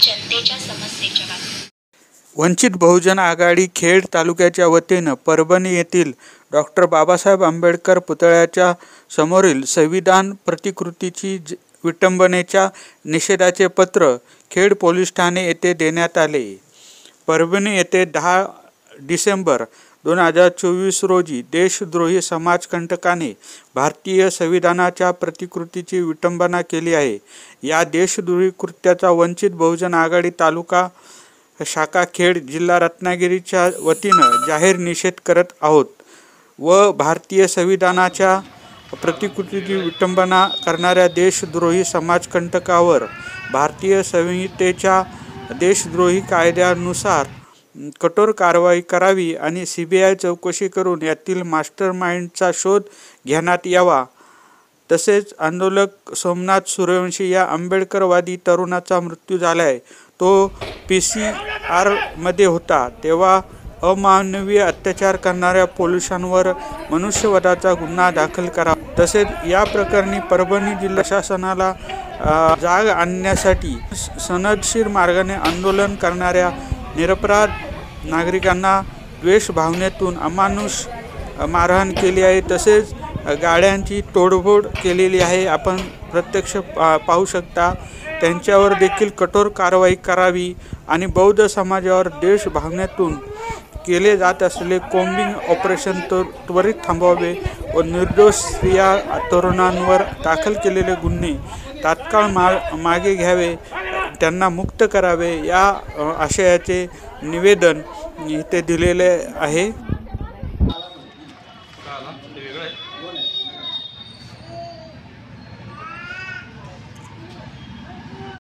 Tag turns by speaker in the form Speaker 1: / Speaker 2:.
Speaker 1: जनतेच्या समस्येच्या बातम्या।
Speaker 2: वंचित बहुजन आघाडी खेड तालुक्याच्या वतीनं परभणी येथील डॉ. बाबासाहेब आंबेडकर पुतळ्याच्या समोरील संविधान प्रतिकृतीची विटंबनेच्या निषेधाचे पत्र खेड पोलीस ठाणे येथे देण्यात आले। परभणी येथे 10 डिसेंबर 2024 रोजी देशद्रोही समाजकंटकाने भारतीय संविधानाच्या प्रतिकृतीची विटंबना केली आहे। या देशद्रोही कृत्याचा वंचित बहुजन आघाडी तालुका शाखा खेड जिल्हा रत्नागिरीच्या वतीनं जाहीर निषेध करत आहोत व भारतीय संविधानाच्या प्रतिकृतीची विटंबना करणाऱ्या देशद्रोही समाजकंटकावर भारतीय संहितेच्या देशद्रोही कायद्यानुसार कठोर कारवाई करावी आणि CBI चौकशी करून यातील मास्टरमाइंडचा शोध घेण्यात यावा। तसेच आंदोलक सोमनाथ सूर्यवंशी या आंबेडकरवादी तरुणाचा मृत्यू झालाय। तो PCR मध्ये होता तेव्हा अमानवीय अत्याचार करणाऱ्या पोलिसांवर मनुष्यवधाचा गुन्हा दाखल करावा। तसेच या प्रकरणी परभणी जिल्हा शासनाला जाग आणण्यासाठी सनदशीर मार्गाने आंदोलन करणाऱ्या निरपराध नागरिकांना द्वेष भावनेतून अमानुष मारहाण केली आहे। तसेच गाड्यांची तोडफोड केलेली आहे। आपण प्रत्यक्ष पाहू शकता। त्यांच्यावर देखील कठोर कारवाई करावी आणि बौद्ध समाजावर देश भावनेतून केले जात असलेले कोम्बिंग ऑपरेशन त्वरित थांबवावे व निर्दोष स्त्रिया तरुणांवर दाखल केलेले गुन्हे तात्काळ मागे घ्यावे, त्यांना मुक्त करावे या आशयाचे निवेदन इथे दिलेले आहे।